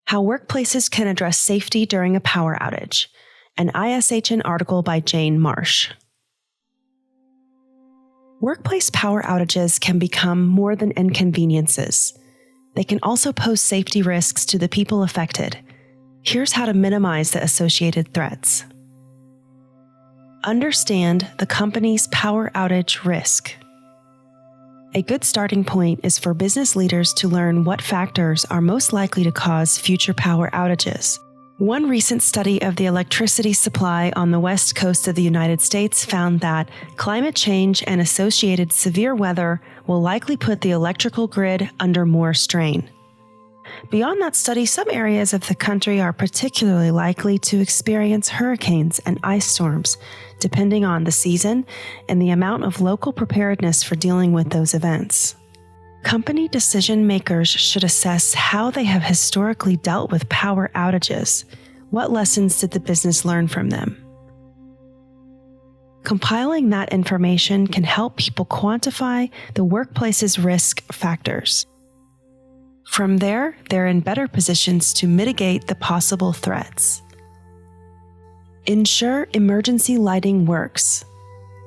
How Workplaces Can Address Safety During a Power Outage, an ISHN article by Jane Marsh. Workplace power outages can become more than inconveniences. They can also pose safety risks to the people affected. Here's how to minimize the associated threats. Understand the company's power outage risk. A good starting point is for business leaders to learn what factors are most likely to cause future power outages. One recent study of the electricity supply on the west coast of the United States found that climate change and associated severe weather will likely put the electrical grid under more strain. Beyond that study, some areas of the country are particularly likely to experience hurricanes and ice storms, depending on the season and the amount of local preparedness for dealing with those events. Company decision makers should assess how they have historically dealt with power outages. What lessons did the business learn from them? Compiling that information can help people quantify the workplace's risk factors. From there, they're in better positions to mitigate the possible threats. Ensure emergency lighting works.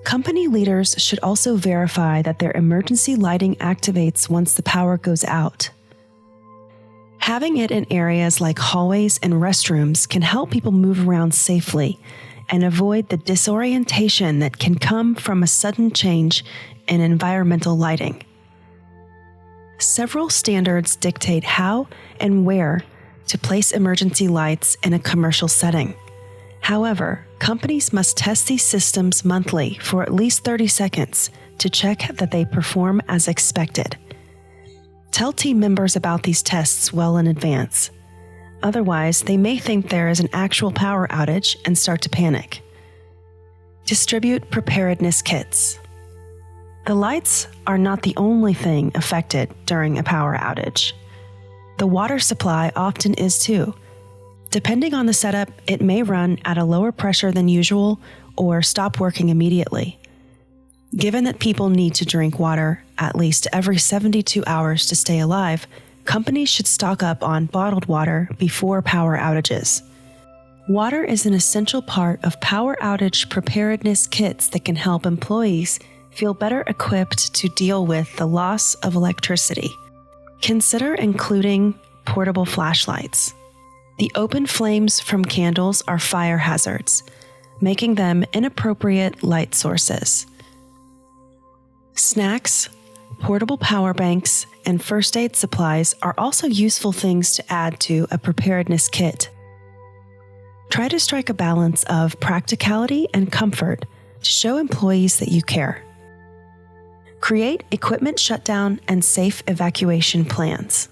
Company leaders should also verify that their emergency lighting activates once the power goes out. Having it in areas like hallways and restrooms can help people move around safely and avoid the disorientation that can come from a sudden change in environmental lighting. Several standards dictate how and where to place emergency lights in a commercial setting. However, companies must test these systems monthly for at least 30 seconds to check that they perform as expected. Tell team members about these tests well in advance. Otherwise, they may think there is an actual power outage and start to panic. Distribute preparedness kits. The lights are not the only thing affected during a power outage. The water supply often is too. Depending on the setup, it may run at a lower pressure than usual or stop working immediately. Given that people need to drink water at least every 72 hours to stay alive, companies should stock up on bottled water before power outages. Water is an essential part of power outage preparedness kits that can help employees feel better equipped to deal with the loss of electricity. Consider including portable flashlights. The open flames from candles are fire hazards, making them inappropriate light sources. Snacks, portable power banks, and first aid supplies are also useful things to add to a preparedness kit. Try to strike a balance of practicality and comfort to show employees that you care. Create equipment shutdown and safe evacuation plans.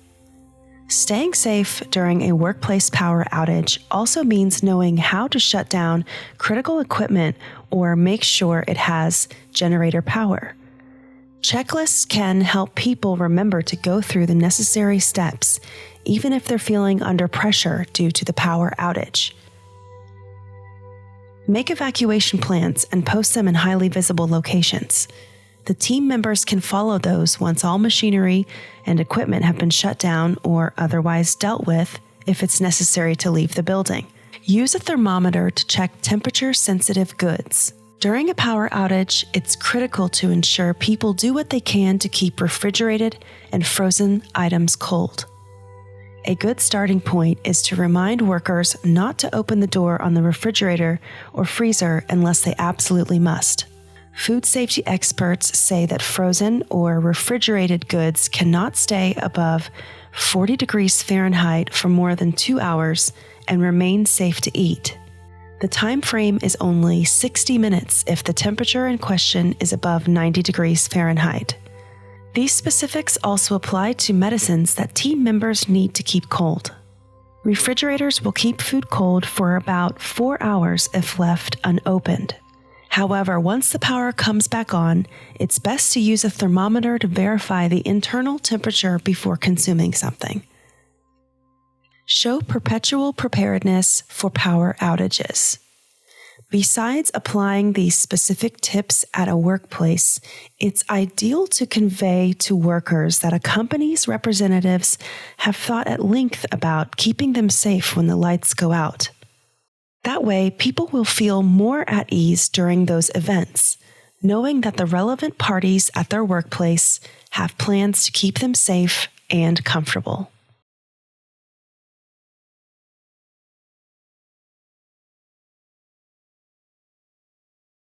Staying safe during a workplace power outage also means knowing how to shut down critical equipment or make sure it has generator power. Checklists can help people remember to go through the necessary steps, even if they're feeling under pressure due to the power outage. Make evacuation plans and post them in highly visible locations. The team members can follow those once all machinery and equipment have been shut down or otherwise dealt with if it's necessary to leave the building. Use a thermometer to check temperature-sensitive goods. During a power outage, it's critical to ensure people do what they can to keep refrigerated and frozen items cold. A good starting point is to remind workers not to open the door on the refrigerator or freezer unless they absolutely must. Food safety experts say that frozen or refrigerated goods cannot stay above 40 degrees Fahrenheit for more than 2 hours and remain safe to eat. The time frame is only 60 minutes if the temperature in question is above 90 degrees Fahrenheit. These specifics also apply to medicines that team members need to keep cold. Refrigerators will keep food cold for about 4 hours if left unopened. However, once the power comes back on, it's best to use a thermometer to verify the internal temperature before consuming something. Show perpetual preparedness for power outages. Besides applying these specific tips at a workplace, it's ideal to convey to workers that a company's representatives have thought at length about keeping them safe when the lights go out. That way, people will feel more at ease during those events, knowing that the relevant parties at their workplace have plans to keep them safe and comfortable.